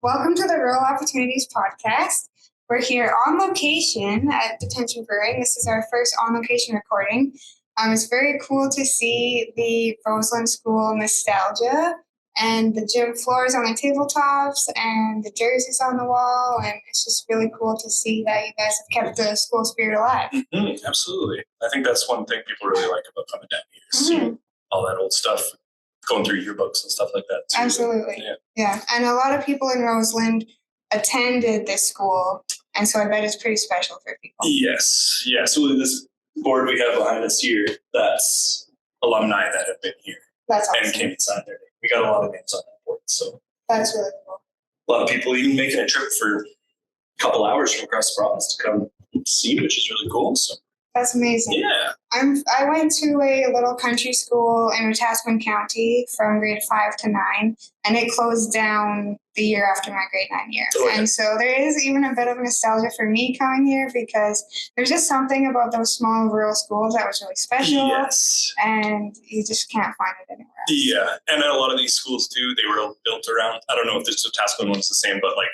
Welcome to the Rural Opportunities Podcast. We're here on location at Detention Brewing. This is our first on-location recording. It's very cool to see the Rosalind School nostalgia and the gym floors on the tabletops and the jerseys on the wall. And it's just really cool to see that you guys have kept the school spirit alive. Mm-hmm, absolutely. I think that's one thing people really like about coming down here. Seeing all that old stuff, going through yearbooks and stuff like that too. Absolutely. Yeah. And a lot of people in Rosalind attended this school, and so I bet it's pretty special for people. Yes. Yeah. So this board we have behind us here, that's alumni that have been here. That's awesome. And came and signed their name. We got a lot of names on that board. So that's really cool. A lot of people even making a trip for a couple hours from across the province to come see, which is really cool. So that's amazing. Yeah. I went to a little country school in Wetaskiwin County from grade 5 to 9, and it closed down the year after my grade 9 year. Oh, yeah. And so there is even a bit of nostalgia for me coming here because there's just something about those small rural schools that was really special. Yes. And you just can't find it anywhere else. Yeah. And a lot of these schools too, they were built around, I don't know if this Wetaskiwin one's the same, but like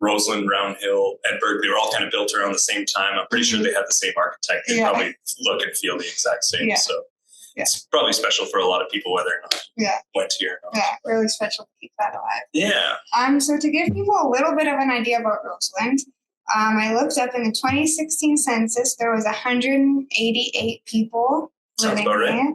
Rosalind, Roundhill, Edinburgh, they were all kind of built around the same time. I'm pretty sure they had the same architect. They probably look and feel the exact same. Yeah. So it's probably special for a lot of people, whether or not went here or not. Yeah, really special to keep that alive. Yeah. So to give people a little bit of an idea about Rosalind, I looked up in the 2016 census, there was 188 people living here.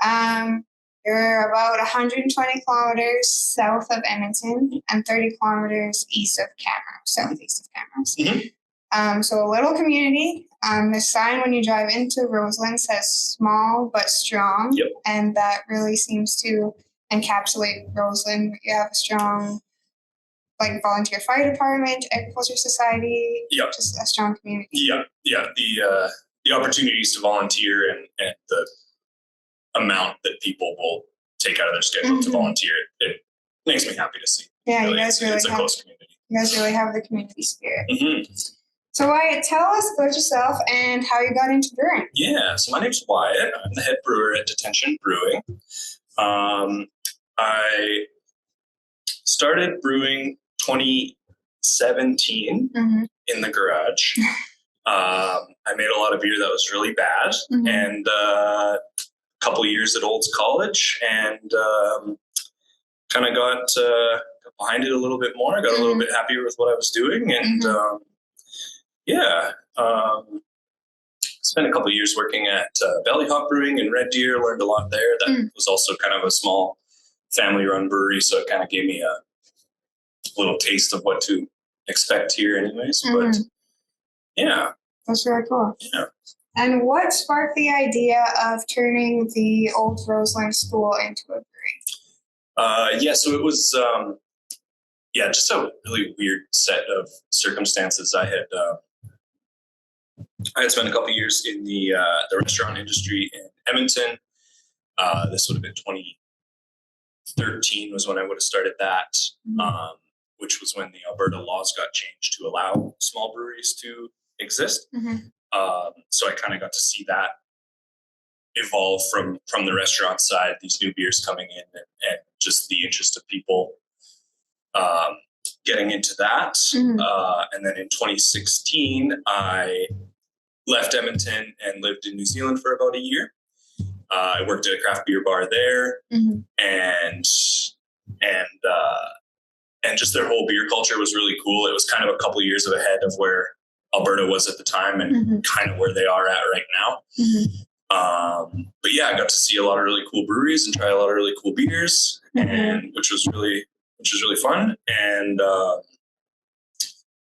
Yeah. You're about 120 kilometers south of Edmonton and 30 kilometers east of Camrose, southeast of Camrose. Mm-hmm. So a little community. The sign when you drive into Rosalind says small but strong. Yep. And that really seems to encapsulate Rosalind. You have a strong volunteer fire department, agriculture society, just a strong community. Yeah. The opportunities to volunteer and the amount that people will take out of their schedule to volunteer, it makes me happy to see. Yeah, really, you guys really it's a close community. You guys really have the community spirit. Mm-hmm. So Wyatt, tell us about yourself and how you got into brewing. Yeah, so my name's Wyatt. I'm the head brewer at Detention Brewing. I started brewing 2017 in the garage. I made a lot of beer that was really bad, and couple years at Olds College, and kind of got behind it a little bit more. I got a little bit happier with what I was doing, and spent a couple of years working at Belly Hop Brewing in Red Deer. Learned a lot there. That was also kind of a small family-run brewery, so it kind of gave me a little taste of what to expect here, anyways. But yeah, that's really cool. Yeah. And what sparked the idea of turning the old Rosalind School into a brewery? So it was, just a really weird set of circumstances. I had spent a couple of years in the restaurant industry in Edmonton. This would have been 2013 was when I would have started that, which was when the Alberta laws got changed to allow small breweries to exist. So I kind of got to see that evolve from the restaurant side, these new beers coming in, and just the interest of people getting into that. And then in 2016, I left Edmonton and lived in New Zealand for about a year. I worked at a craft beer bar there, and just their whole beer culture was really cool. It was kind of a couple of years ahead of where Alberta was at the time and kind of where they are at right now. But yeah, I got to see a lot of really cool breweries and try a lot of really cool beers, and which was really fun. And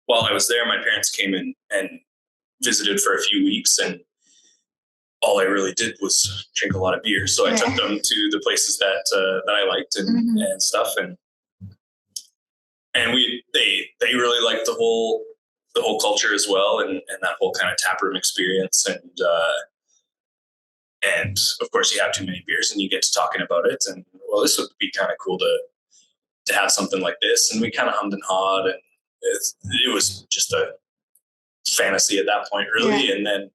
while I was there, my parents came in and visited for a few weeks, and all I really did was drink a lot of beer. So I took them to the places that I liked and stuff, and they really liked the whole culture as well, and that whole kind of taproom experience, and of course you have too many beers and you get to talking about it, and well, this would be kind of cool to have something like this, and we kind of hummed and hawed, and it was just a fantasy at that point, really. And then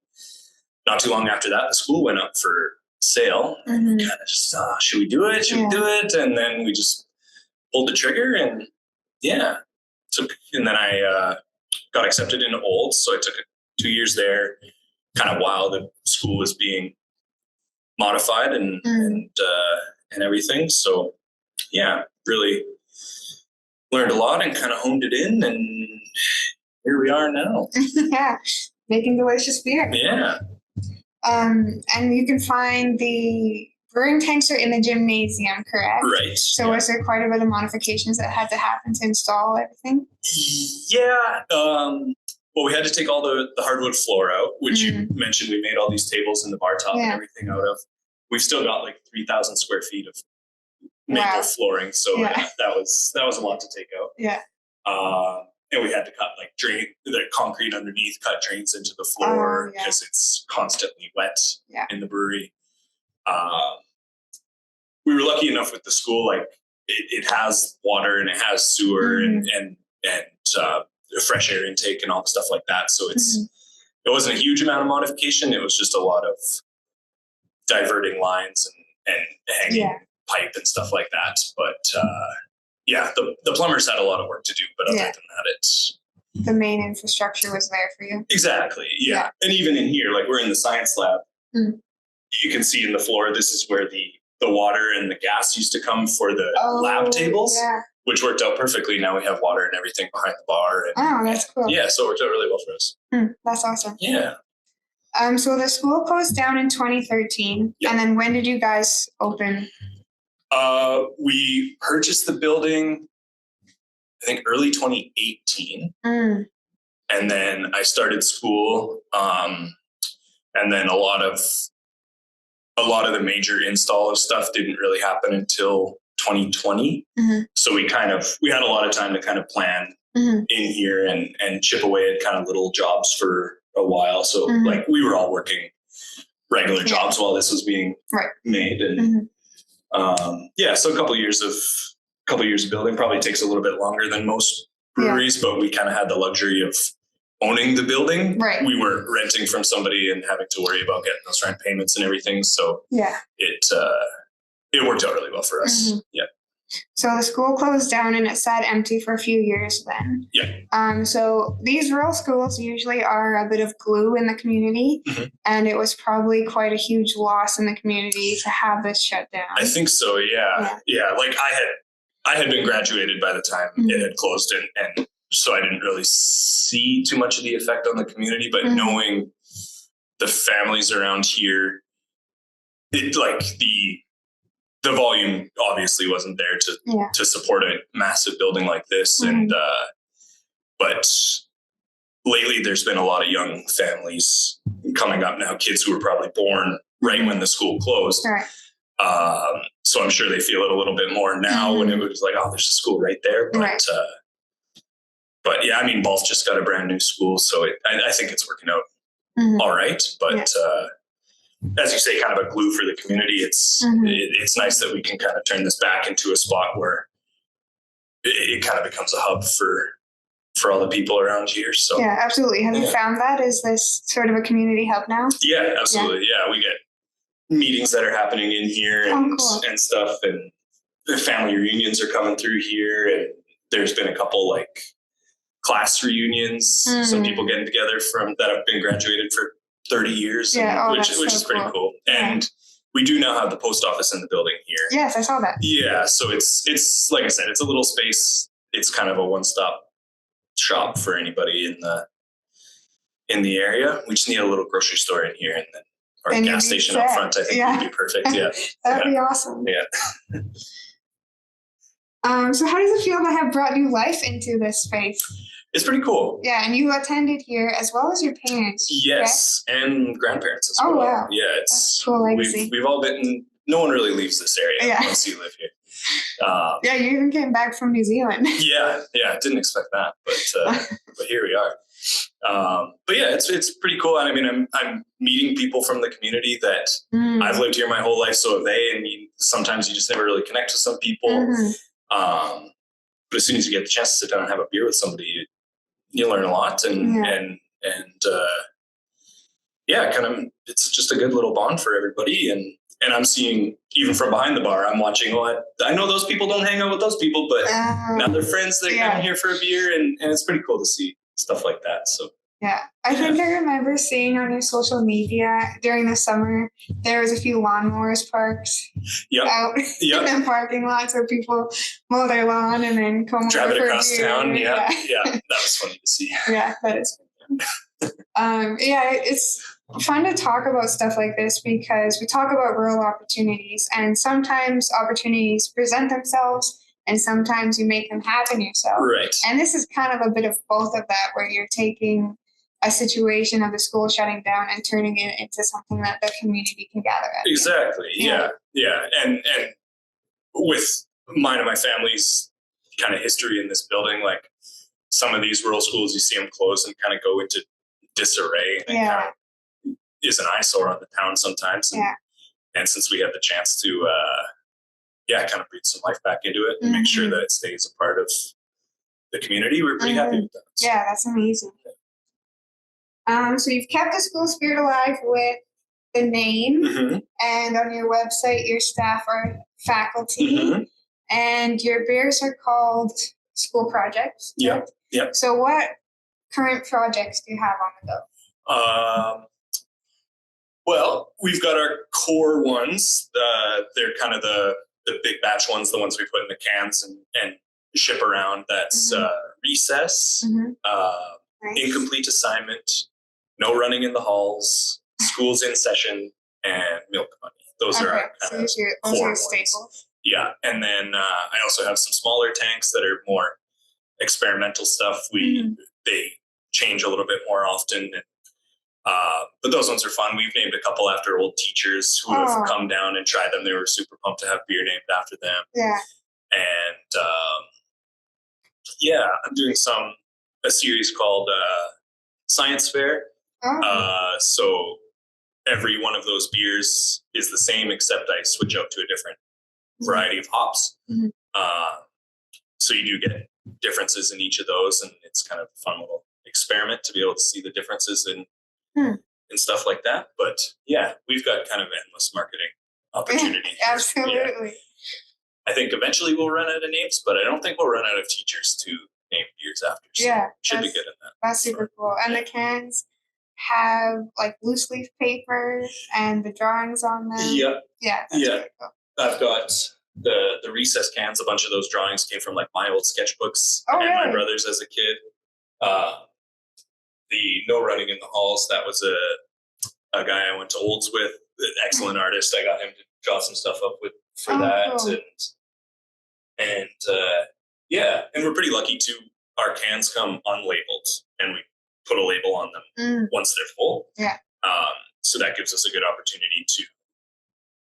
not too long after that, the school went up for sale, and kind of just should we do it? Should we do it? And then we just pulled the trigger, and and then I got accepted into Olds, so I took 2 years there, kind of while the school was being modified and everything. So yeah, really learned a lot and kind of honed it in, and here we are now. Yeah, making delicious beer. Yeah. And you can find the brewing tanks are in the gymnasium, correct? Right. So was there quite a bit of modifications that had to happen to install everything? Yeah. Well, we had to take all the hardwood floor out, which you mentioned. We made all these tables in the bar top and everything out of. We've still got like 3,000 square feet of maple flooring, so that was a lot to take out. Yeah. And we had to cut drain the concrete underneath, cut drains into the floor because it's constantly wet in the brewery. We were lucky enough with the school, it has water and it has sewer and fresh air intake and all the stuff like that. So it wasn't a huge amount of modification. It was just a lot of diverting lines and hanging pipe and stuff like that. But the plumbers had a lot of work to do. But other than that, it's the main infrastructure was there for you. Exactly. Yeah. And even in here, we're in the science lab. You can see in the floor, this is where the water and the gas used to come for the lab tables, which worked out perfectly. Now we have water and everything behind the bar. And, that's cool. Yeah, so it worked out really well for us. That's awesome. Yeah. So the school closed down in 2013. And then when did you guys open? We purchased the building, I think early 2018. And then I started school. And then a lot of the major install of stuff didn't really happen until 2020. So we had a lot of time to kind of plan in here and chip away at kind of little jobs for a while. So we were all working regular jobs while this was being made. And so a couple of years of building probably takes a little bit longer than most breweries, but we kind of had the luxury of owning the building. Right. We weren't renting from somebody and having to worry about getting those rent payments and everything. So it worked out really well for us. Yeah. So the school closed down and it sat empty for a few years then. Yeah. So these rural schools usually are a bit of glue in the community, and it was probably quite a huge loss in the community to have this shut down. I think so. Yeah. I had been graduated by the time it had closed, and so I didn't really see too much of the effect on the community, but knowing the families around here, the volume obviously wasn't there to support a massive building like this. And, but lately there's been a lot of young families coming up now, kids who were probably born right when the school closed. So I'm sure they feel it a little bit more now when it was there's a school right there. But yeah, I mean, Balth just got a brand new school, so I think it's working out all right. But as you say, kind of a glue for the community. It's nice that we can kind of turn this back into a spot where it kind of becomes a hub for all the people around here. So yeah, absolutely. Have you found that? Is this sort of a community hub now? Yeah, absolutely. Yeah, we get meetings that are happening in here and stuff, and the family reunions are coming through here, and there's been a couple class reunions, some people getting together that have been graduated for 30 years, which is pretty cool. And we do now have the post office in the building here. Yes, I saw that. Yeah, so it's like I said, it's a little space. It's kind of a one-stop shop for anybody in the area. We just need a little grocery store in here, and then our gas station up front, I think would be perfect. Yeah. That'd be awesome. Yeah. So how does it feel to have brought new life into this space? It's pretty cool. Yeah, and you attended here as well as your parents. Yes, and grandparents as well. Oh, wow. Yeah, it's cool legacy. We've all been, no one really leaves this area once you live here. Yeah, you even came back from New Zealand. Yeah, didn't expect that, but here we are. But yeah, it's pretty cool. And I mean, I'm meeting people from the community that I've lived here my whole life, so have they. And sometimes you just never really connect with some people. But as soon as you get the chance to sit down and have a beer with somebody, you learn a lot, and kind of, it's just a good little bond for everybody. And I'm seeing, even from behind the bar, I'm watching, I know those people don't hang out with those people, but now they're friends. They're coming here for a beer, and it's pretty cool to see stuff like that. So yeah, I think I remember seeing on your social media during the summer, there was a few lawnmowers parked out in the parking lot, so people mow their lawn and then come drive over it across town. Yeah, that was funny to see. Yeah, that is funny. It's fun to talk about stuff like this because we talk about rural opportunities, and sometimes opportunities present themselves and sometimes you make them happen yourself. Right. And this is kind of a bit of both of that, where you're taking a situation of the school shutting down and turning it into something that the community can gather at. Exactly. Yeah. And with mine and my family's kind of history in this building, like some of these rural schools, you see them close and kind of go into disarray. And kind of is an eyesore on the town sometimes. And since we had the chance to, kind of breathe some life back into it and make sure that it stays a part of the community, we're pretty happy with that. So. Yeah, that's amazing. So you've kept the school spirit alive with the name, and on your website, your staff are faculty, and your beers are called school projects. Right? Yeah. So what current projects do you have on the go? Well, we've got our core ones. They're kind of the big batch ones, the ones we put in the cans and ship around. That's recess, incomplete assignment, no running in the halls, schools in session, and milk money. Those are our kind of core staples. Yeah, and then I also have some smaller tanks that are more experimental stuff. They change a little bit more often, and, but those ones are fun. We've named a couple after old teachers who have come down and tried them. They were super pumped to have beer named after them. Yeah, and I'm doing a series called Science Fair. So every one of those beers is the same, except I switch out to a different variety of hops. So you do get differences in each of those, and it's kind of a fun little experiment to be able to see the differences and stuff like that. But yeah, we've got kind of endless marketing opportunity. Absolutely. Yeah. I think eventually we'll run out of names, but I don't think we'll run out of teachers to name beers after. So should be good in that. That's super cool. And the cans have like loose leaf paper and the drawings on them. Yeah. Really cool. I've got the recess cans. A bunch of those drawings came from like my old sketchbooks and my brother's as a kid. The no running in the halls, that was a guy I went to Olds with, an excellent artist. I got him to draw some stuff up for that. Cool. And we're pretty lucky too. Our cans come unlabeled, and we put a label on them once they're full. Yeah. So that gives us a good opportunity to,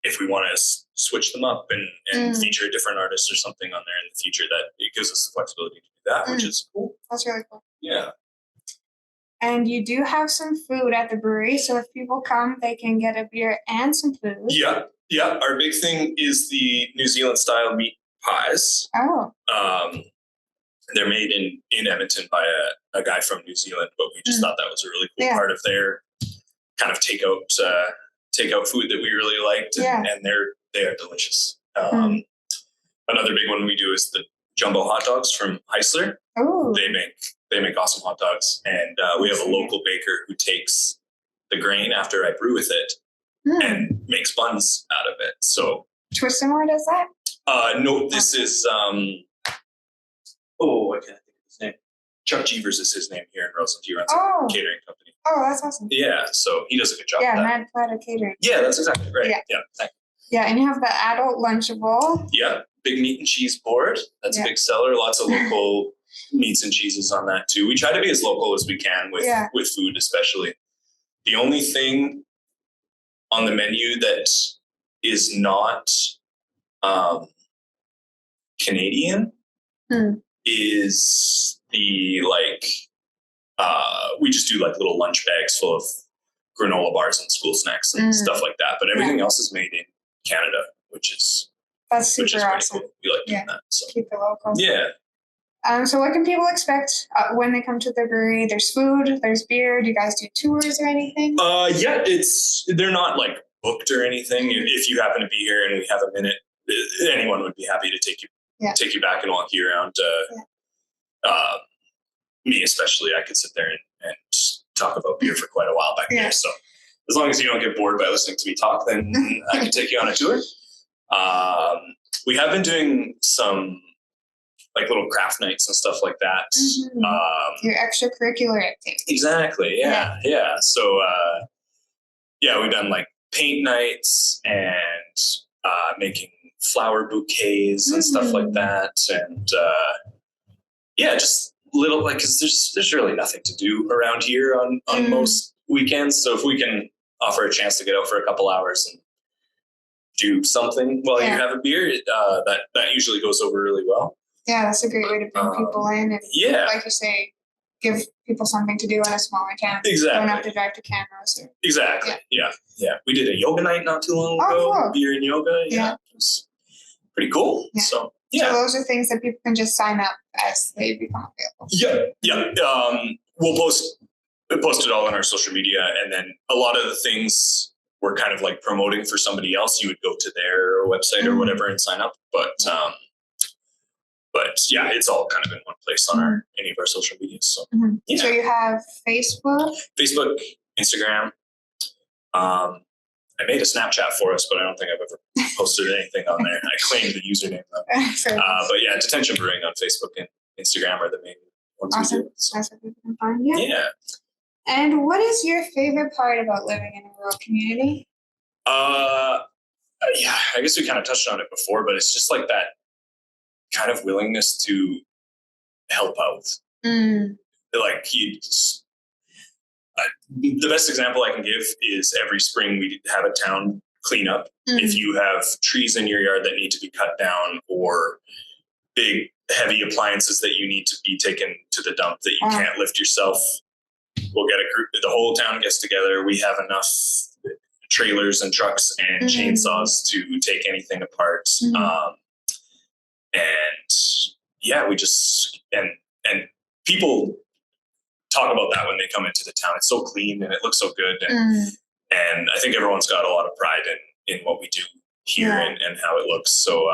if we want to switch them up and feature a different artist or something on there in the future, that it gives us the flexibility to do that, which is cool. That's really cool. Yeah. And you do have some food at the brewery, so if people come, they can get a beer and some food. Yeah. Our big thing is the New Zealand style meat pies. They're made in Edmonton by a guy from New Zealand, but we just thought that was a really cool part of their kind of takeout food that we really liked, and they are delicious. Another big one we do is the jumbo hot dogs from Heisler. They make awesome hot dogs, and we have a local baker who takes the grain after I brew with it and makes buns out of it. So Twist and More does that? No, this is I can't think of his name. Chuck Jeevers is his name here in Rosalind. He runs a catering company. Oh, that's awesome. Yeah, so he does a good job. Yeah, Mad Platter Catering. Yeah, that's exactly right. Yeah, and you have the adult Lunchable. Yeah, big meat and cheese board. That's a big seller. Lots of local meats and cheeses on that too. We try to be as local as we can with food, especially. The only thing on the menu that is not Canadian is the we just do like little lunch bags full of granola bars and school snacks and stuff like that. But everything else is made in Canada, that's super awesome. Cool. We like doing that. So. Keep it local. Yeah. So what can people expect when they come to the brewery? There's food, there's beer. Do you guys do tours or anything? They're not like booked or anything. If you happen to be here and we have a minute, anyone would be happy to take you back and walk you around. Me especially, I could sit there and talk about beer for quite a while back there. So as long as you don't get bored by listening to me talk, then I can take you on a tour. We have been doing some like little craft nights and stuff like that. Your extracurricular activities. Exactly. Yeah. So, we've done like paint nights and making flower bouquets and stuff like that. And just little, like, cause there's really nothing to do around here on most weekends. So if we can offer a chance to get out for a couple hours and do something while you have a beer, that usually goes over really well. Yeah, that's a great way to bring people in and, like you say, give people something to do in a smaller town. Exactly. You don't have to drive to Camrose. Exactly. Yeah. We did a yoga night not too long ago. Cool. Beer and yoga. Yeah. It was pretty cool. Yeah. So those are things that people can just sign up as they become available. Yeah. We'll post it all on our social media, and then a lot of the things we're kind of like promoting for somebody else, you would go to their website or whatever and sign up. But it's all kind of in one place on any of our social media. So So you have Facebook, Instagram. I made a Snapchat for us, but I don't think I've ever posted anything on there. I claimed the username though. But Detention Brewing on Facebook and Instagram are the main ones we do. So. That's what people can find. Yeah. And what is your favorite part about living in a rural community? I guess we kind of touched on it before, but it's just like that kind of willingness to help out. Like the best example I can give is every spring we have a town cleanup. If you have trees in your yard that need to be cut down or big heavy appliances that you need to be taken to the dump that you can't lift yourself, we'll get a group. The whole town gets together. We have enough trailers and trucks and chainsaws to take anything apart. We just and people talk about that when they come into the town. It's so clean and it looks so good, and I think everyone's got a lot of pride in what we do here and how it looks. So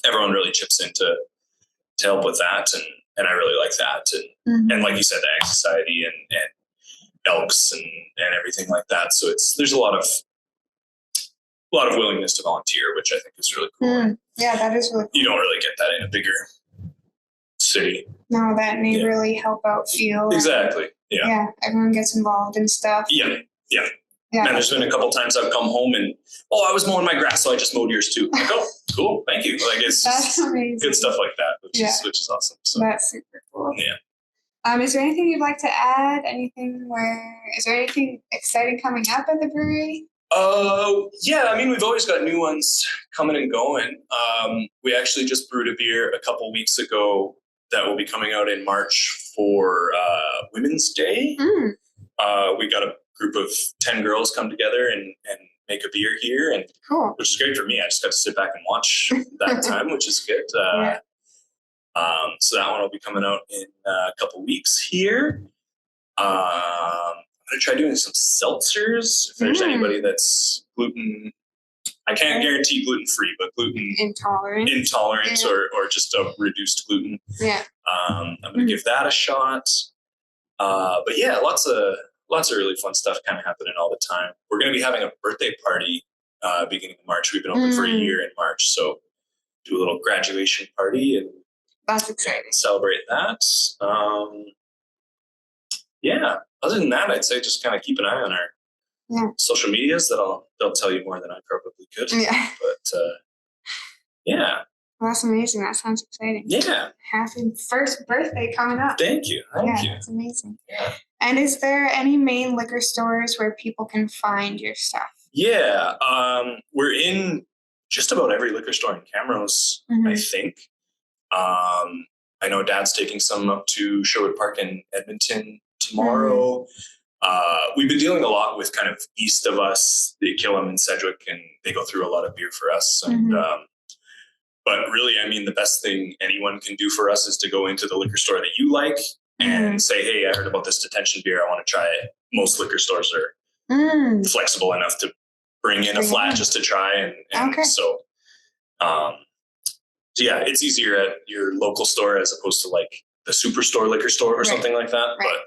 everyone really chips in to help with that, and I really like that. And like you said, the Ag Society and Elks and everything like that. So there's a lot of willingness to volunteer, which I think is really cool. Yeah, that is really cool. You don't really get that in a bigger city. No, that may really help out feel. Exactly. Yeah, everyone gets involved in stuff. Yeah. And there's been a couple times I've come home and I was mowing my grass, so I just mowed yours too. Like, cool, thank you. Like it's good stuff like that, which is awesome. So that's super cool. Yeah. Is there anything you'd like to add? Is there anything exciting coming up at the brewery? I mean, we've always got new ones coming and going. We actually just brewed a beer a couple weeks ago that will be coming out in March for Women's Day. We got a group of 10 girls come together and make a beer here, and which is great for me. I just got to sit back and watch that time, which is good. So that one will be coming out in a couple weeks here. I'm going to try doing some seltzers. If there's anybody that's gluten, I can't guarantee gluten-free, but gluten intolerant or just a reduced gluten. I'm going to give that a shot. But lots of really fun stuff kind of happening all the time. We're going to be having a birthday party beginning of March. We've been open for a year in March, so do a little graduation party and that's exciting. Celebrate that. Other than that, I'd say just kind of keep an eye on our social medias. They'll tell you more than I probably could. But Well, that's amazing. That sounds exciting. Yeah. Happy first birthday coming up. Thank you. Thank you. That's amazing. Yeah. And is there any main liquor stores where people can find your stuff? Yeah. We're in just about every liquor store in Camrose, I think. I know Dad's taking some up to Sherwood Park in Edmonton tomorrow. We've been dealing a lot with kind of east of us, the Killam and Sedgwick, and they go through a lot of beer for us. And but really, I mean, the best thing anyone can do for us is to go into the liquor store that you like and say, hey, I heard about this Detention beer. I want to try it. Most liquor stores are flexible enough to bring in a flat just to try. And okay. So yeah, it's easier at your local store as opposed to like the superstore liquor store or something like that. Right.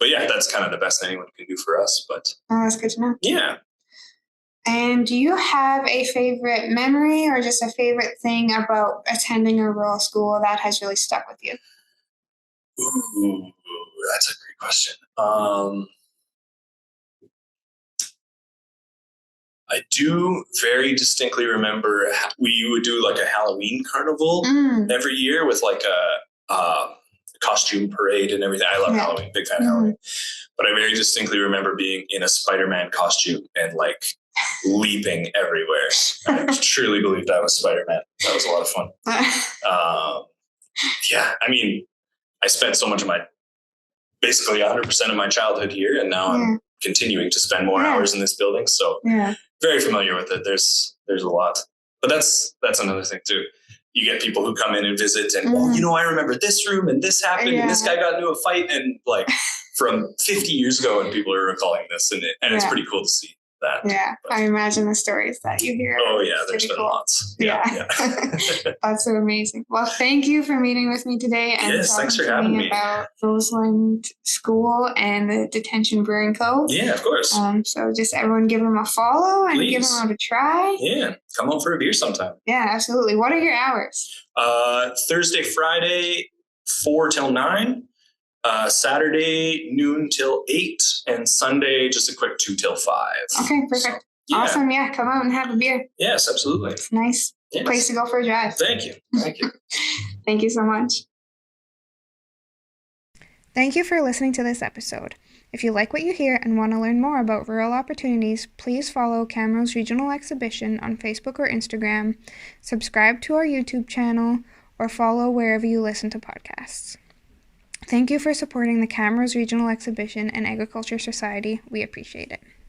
But yeah, that's kind of the best anyone can do for us. But that's good to know. Yeah. And do you have a favorite memory or just a favorite thing about attending a rural school that has really stuck with you? Ooh, that's a great question. I do very distinctly remember we would do like a Halloween carnival every year with like a costume parade and everything. I love Halloween, big fan of Halloween. But I very distinctly remember being in a Spider-Man costume and like leaping everywhere. I truly believe that was Spider-Man. That was a lot of fun. Yeah, I mean, I spent so much of basically 100% of my childhood here, and now I'm continuing to spend more hours in this building. So very familiar with it. There's a lot, but that's another thing too. You get people who come in and visit and, I remember this room and this happened and this guy got into a fight and like from 50 years ago, and people are recalling this and it's pretty cool to see that. Yeah. But I imagine the stories that you hear. Oh yeah. There's been lots. Yeah. That's so amazing. Well, thank you for meeting with me today and thanks for having me about Rosalind School and the Detention Brewing Co. Yeah, of course. So just everyone give them a follow and give them a try. Yeah. Come out for a beer sometime. Yeah, absolutely. What are your hours? Thursday, Friday, 4 till 9. Saturday, noon till 8, and Sunday, just a quick 2 till 5. Okay, perfect. So, awesome. Yeah, come out and have a beer. Yes, absolutely. It's a nice place to go for a drive. Thank you. Thank you. Thank you so much. Thank you for listening to this episode. If you like what you hear and want to learn more about rural opportunities, please follow Camrose Regional Exhibition on Facebook or Instagram, subscribe to our YouTube channel, or follow wherever you listen to podcasts. Thank you for supporting the Camrose Regional Exhibition and Agriculture Society. We appreciate it.